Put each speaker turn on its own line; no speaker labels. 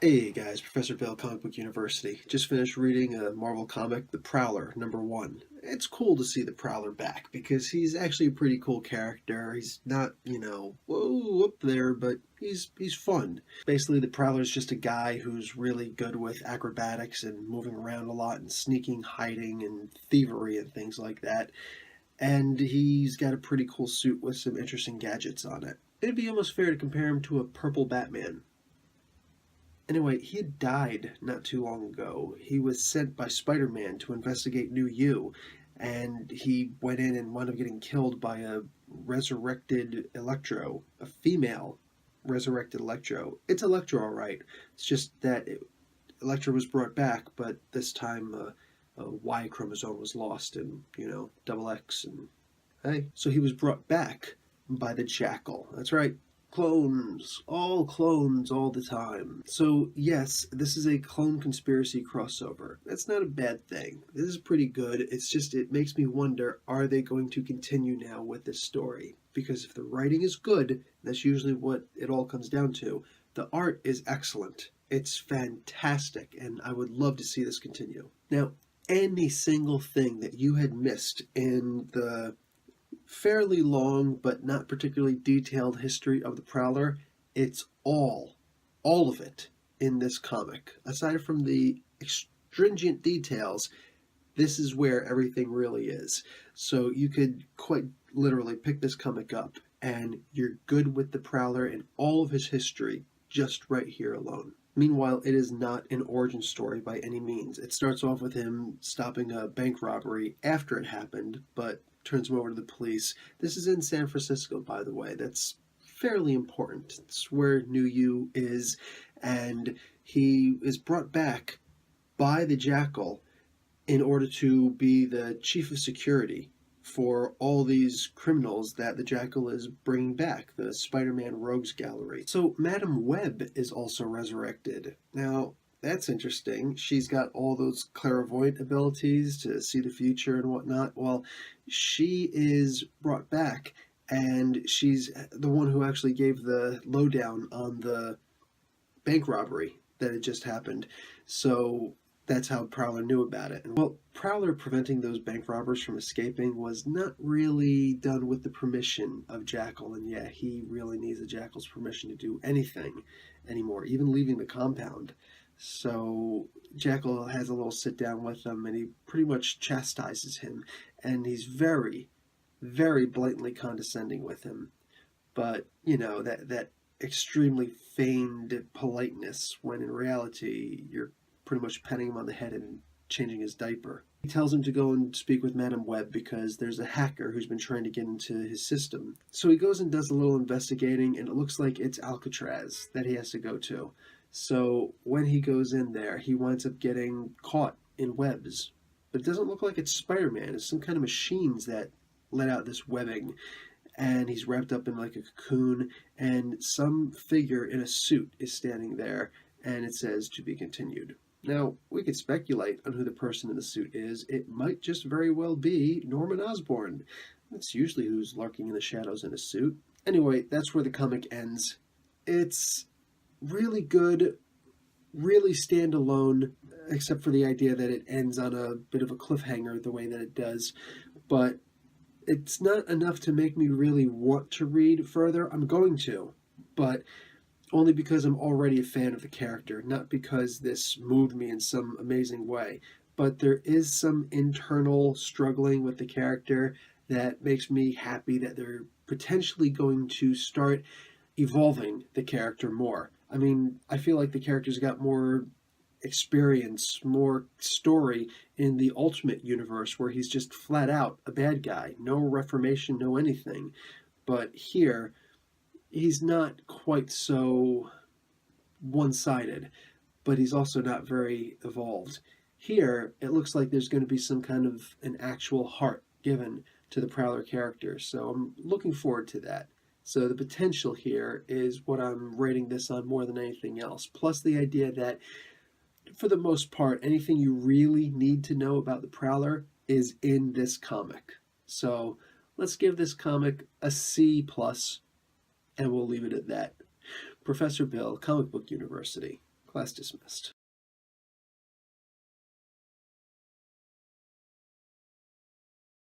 Hey guys, Professor Bill, Comic Book University. Just finished reading a Marvel comic, The Prowler, #1. It's cool to see the Prowler back because he's actually a pretty cool character. He's not, whoa, up there, but he's fun. Basically, the Prowler's just a guy who's really good with acrobatics and moving around a lot and sneaking, hiding, and thievery and things like that. And he's got a pretty cool suit with some interesting gadgets on it. It'd be almost fair to compare him to a purple Batman. Anyway, he had died not too long ago. He was sent by Spider-Man to investigate New You, and he went in and wound up getting killed by a resurrected Electro, a female resurrected Electro. It's Electro, all right. It's just that Electro was brought back, but this time a Y chromosome was lost, and double X, and hey, so he was brought back by the Jackal. That's right, clones all the time. So yes, this is a clone conspiracy crossover. That's not a bad thing. This is pretty good. It's just, it makes me wonder, are they going to continue now with this story? Because if the writing is good, that's usually what it all comes down to. The art is excellent. It's fantastic, and I would love to see this continue. Now, any single thing that you had missed in the fairly long but not particularly detailed history of the Prowler, it's all of it in this comic. Aside from the stringent details, this is where everything really is. So you could quite literally pick this comic up and you're good with the Prowler and all of his history just right here alone. Meanwhile, it is not an origin story by any means. It starts off with him stopping a bank robbery after it happened, but turns him over to the police. This is in San Francisco, by the way. That's fairly important. It's where New You is, and he is brought back by the Jackal in order to be the chief of security for all these criminals that the Jackal is bringing back, the Spider-Man Rogues Gallery. So Madam Web is also resurrected. Now, that's interesting. She's got all those clairvoyant abilities to see the future and whatnot. Well, she is brought back, and she's the one who actually gave the lowdown on the bank robbery that had just happened. So that's how Prowler knew about it. And well, Prowler preventing those bank robbers from escaping was not really done with the permission of Jackal, and yeah, he really needs the Jackal's permission to do anything anymore, even leaving the compound. So Jackal has a little sit down with him, and he pretty much chastises him, and he's very, very blatantly condescending with him. But that extremely feigned politeness, when in reality you're pretty much patting him on the head and changing his diaper. He tells him to go and speak with Madam Web because there's a hacker who's been trying to get into his system. So he goes and does a little investigating, and it looks like it's Alcatraz that he has to go to. So when he goes in there, he winds up getting caught in webs. But it doesn't look like it's Spider-Man. It's some kind of machines that let out this webbing. And he's wrapped up in like a cocoon, and some figure in a suit is standing there, and it says "to be continued." Now, we could speculate on who the person in the suit is. It might just very well be Norman Osborn. That's usually who's lurking in the shadows in a suit. Anyway, that's where the comic ends. It's really good, really standalone, except for the idea that it ends on a bit of a cliffhanger the way that it does. But it's not enough to make me really want to read further. I'm going to, but only because I'm already a fan of the character, not because this moved me in some amazing way. But there is some internal struggling with the character that makes me happy that they're potentially going to start evolving the character more. I mean, I feel like the character's got more experience, more story in the Ultimate Universe, where he's just flat out a bad guy. No reformation, no anything. But here, he's not quite so one-sided, but he's also not very evolved. Here, it looks like there's going to be some kind of an actual heart given to the Prowler character, so I'm looking forward to that. So the potential here is what I'm rating this on more than anything else. Plus the idea that, for the most part, anything you really need to know about the Prowler is in this comic. So let's give this comic a C+, and we'll leave it at that. Professor Bill, Comic Book University. Class dismissed.